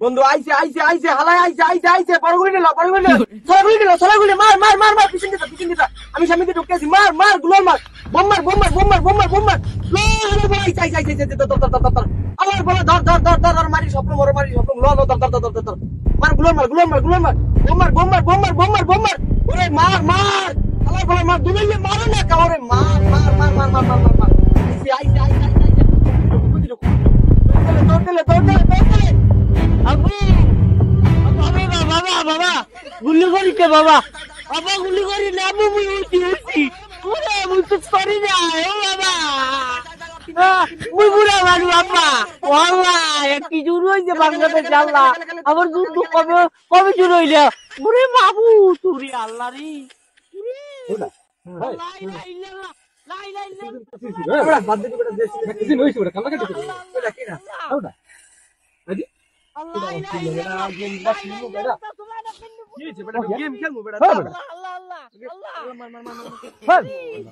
বন্ধু আইছে আইছে আইছে হালাই আইছে আইছে আইছে বড়গুলি নিলা সরাগুলি নিলা সরাগুলি মার মার মার মার পিছন দিতা আমি সামনে দিয়ে ঢুকেছি মার মার গুলোর মার বোমার বোমার বোমার বোমার বোমার আইছে আইছে আইছে ধর আল্লাহর বলা ধর মারি স্বপ্ন মর মারি স্বপ্ন ধর মার গুলোর মার বোমার বোমার বোমার বোমার বোমার ওরে মার মার আল্লাহর বলা মার দুলে মারো না কাওরে মার মার মার মার মার মার মার আইছে আইছে আইছে আইছে দৌড় আবু বাবা বাবা বাবা গুলি করি কে বাবা বাবা গুলি করি না আবু মুই উঠি পুরা মুই তো করি না ও বাবা মুই পুরা মারু বাবা ওয়াল্লাহ কি জুর হইছে বাংলাদেশ আল্লাহ আবার যুদ্ধ কবে কবে শুরু হইলো ওরে বাবু তুই আল্লাহ রে লা ইলাহা ইল্লাল্লাহ লা ইলাহা ইল্লাল্লাহ বড় বাদ দে বড় দেশ কি হইছে বড় কালা কাটি এটা কি না ওটা আদি আল্লাহ ইলাহা ইল্লাল্লাহ বেটা কি হইছে বেটা গেম খেলমু বেটা আল্লাহ আল্লাহ আল্লাহ আল্লাহ মার মার মার মার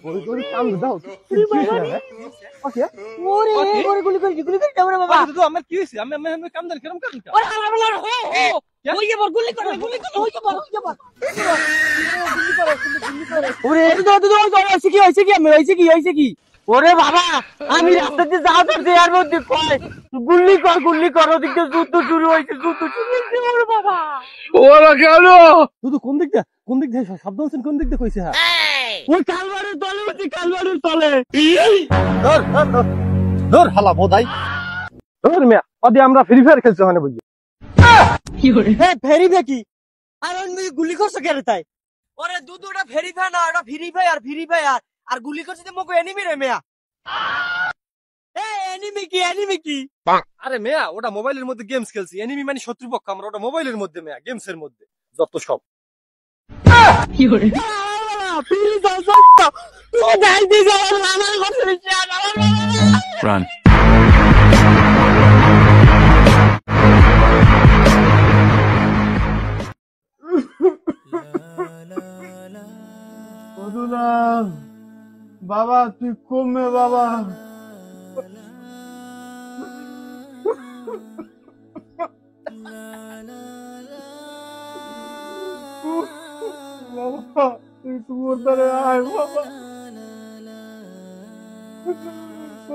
ওই ওই কাম দাও কি হইছে রে ওকে ওরে গুলি করি দাও বাবা তো আমার কি হইছে আমি কাম দান কেরম কাম ওরে আল্লাহ হো ওই যে গুলি করে হই যাব গুলি করে ওরে তো হইছে কি ওরে বাবা আমি রাস্তাতে যাও তো দেয়ার মধ্যে কয় গুলি কর ওদিকে যুদ্ধ শুরু হইছে ওরে বাবা ওরা কেন তুই কোন দিক দিয়ে শব্দ হচ্ছেন কোন দিক দিয়ে কইছে হ্যাঁ ওই কালবাড়ির তলে উঠি কালবাড়ির তলে ধর হালা বোধাই ধর মিয়া ওদি আমরা ফ্রি ফায়ার খেলছি ওখানে বুঝি কি করে ফেরি দেখি আর আমি গুলি করছ কেন তাই ওরে দুটা ফেরি ফায়ার না ওটা ফ্রি ফায়ার আর গুলি করছে তো মকো এনিমি রে মিয়া এনিমি কি আরে মেয়া ওটা মোবাইলের মধ্যে গেমস খেলছি এনিমি মানে শত্রুপক্ষ আমরা ওটা মোবাইলের মধ্যে মেয়া গেমস এর মধ্যে যত সব কি করে Run. বাবা তুই কমে বাবা বাবা তুই মুর্দারে আয় বাবা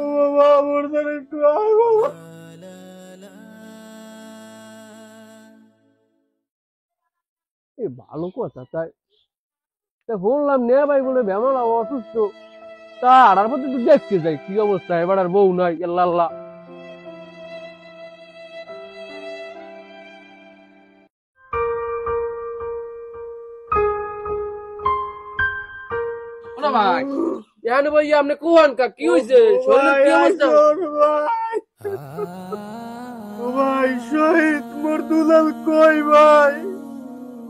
বাবা মুর্দারে একটু আয় বাবা ভালো কথা তাই বললাম নে ভাই বলে ভ্যামলা অসুস্থ তা আড়ার মধ্যে তো দেখতে যাই কি অবস্থা এবার আর বউ নাই আল্লাহ ভাই ইয়ান ভাই আপনি কোন কা কি হইছে শরীরে কি অবস্থা ভাই শহীদ মোর দুলাল কই ভাই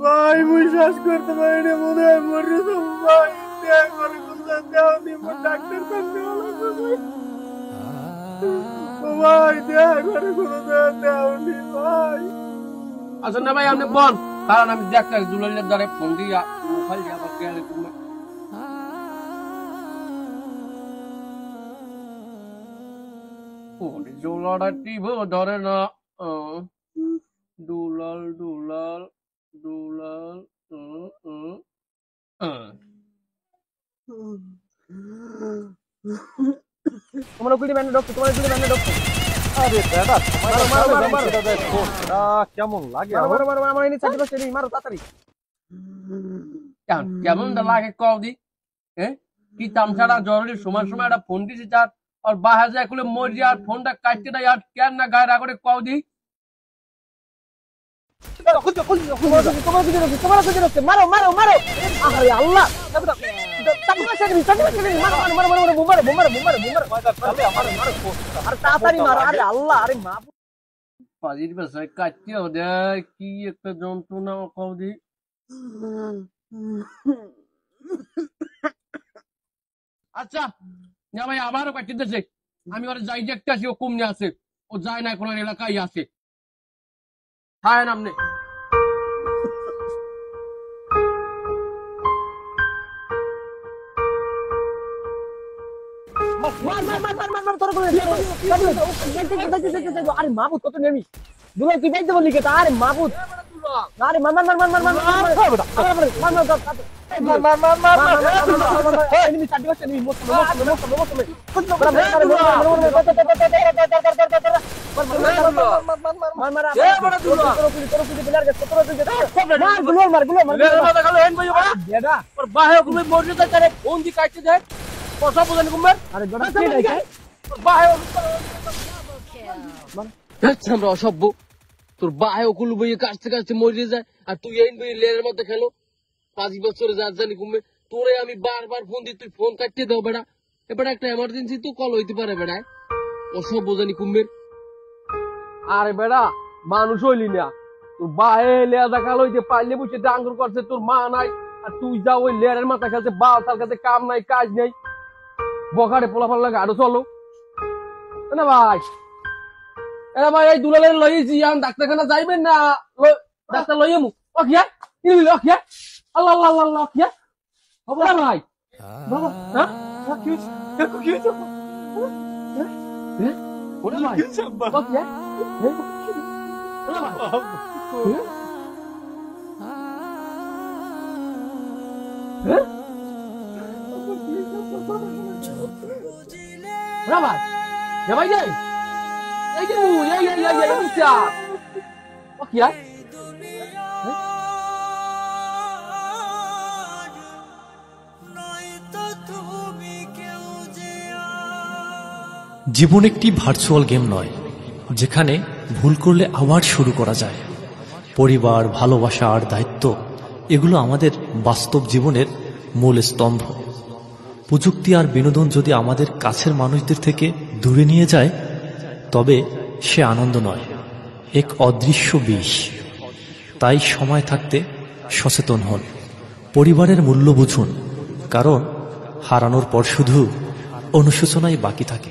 ভাই মুই শ্বাস করতে পারি না মনে হয় মরে যাব ভাই একবার কোনটা দাও নি মোর ডাক্তার করতে ভাই একবার কোনটা দাও নি ভাই আসেন না ভাই আপনি বল কারণ আমি ডাক্তার দুলালের দ্বারা ফোন দিয়া মোবাইল দিয়া আবার গেলে তুমি ওরে জোলাটা টিভো ধরে না দুলাল তোমার গুলি ব্যান্ড ডক্টর আরে বেটা কেমন লাগে মারো এনে চাটি বসে মারো তাড়াতাড়ি কেমন লাগে কওদি কি তামছাড়া জরুরি সময় একটা ফোন দিছি চার আর বাহার যায় খুলে মরি আর ফোনটা কাটতে দেয় আর কেন না গায়ে রাগরে কওদি মারো আরে আল্লাহ কি একটা যন্ত্রণা কওদি আচ্ছা ভাই আবারও কাটতেছে আমি ওরা যাই দেখতে আসি ও কমনে আছে ও যায় না কোনো এলাকায় আছে হ্যাঁ নামনে আরে মাহবুব কত নেমি দুলা তুই বাইতে বললি কে আরে মাবুদ আরে মার মার মার মার মার মার এনিমি সাথে বসে এনিমি মোট আমরা অসভ্য তোর বাহে ওকুল বইয়ে কাছতে কাছতে মরে যায় আর তুই এই বই লেয়ারের মধ্যে খেলো 5 বছরে যা জানি কমবে তোরে আমি বারবার ফোন দিই তুই ফোন কাটতে দাও বেড়া এবার একটা এমার্জেন্সি তো কল হইতে পারে বেড়ায় অসভ্য জানি কুম্বের আরে বেড়া মানুষ হইলি না তোর বাহে লেয়া দেখা লইতে পারলে বুঝে ডাঙ্গুর করছে তোর মা নাই আর তুই যা ওই লেয়ারের মাথা খেলতে বাল তার কাছে কাম নাই কাজ নেই বখারে পোলাফাল লাগে আরো চলো না ভাই এরা ভাই এই দুলালের লইয়েছি আমি ডাক্তারখানা যাইবেন না ডাক্তার লইয়ে মুখ অখিয়া অখিয়া আল্লাহ আল্লাহ আল্লাহ অখিয়া হবে না ভাই বাবা হ্যাঁ কি হয়েছে ওরে ভাই অখিয়া ভাই ভাই যাই এই যে ইয়া অখিয়া জীবন একটি ভার্চুয়াল গেম নয় যেখানে ভুল করলে আবার শুরু করা যায়। পরিবার, ভালোবাসা আর দায়িত্ব এগুলো আমাদের বাস্তব জীবনের মূল স্তম্ভ। প্রযুক্তি আর বিনোদন যদি আমাদের কাছের মানুষদের থেকে দূরে নিয়ে যায় তবে সে আনন্দ নয়, এক অদৃশ্য বিষ। তাই সময় থাকতে সচেতন হন, পরিবারের মূল্য বুঝুন, কারণ হারানোর পর শুধু অনুশোচনাই বাকি থাকে।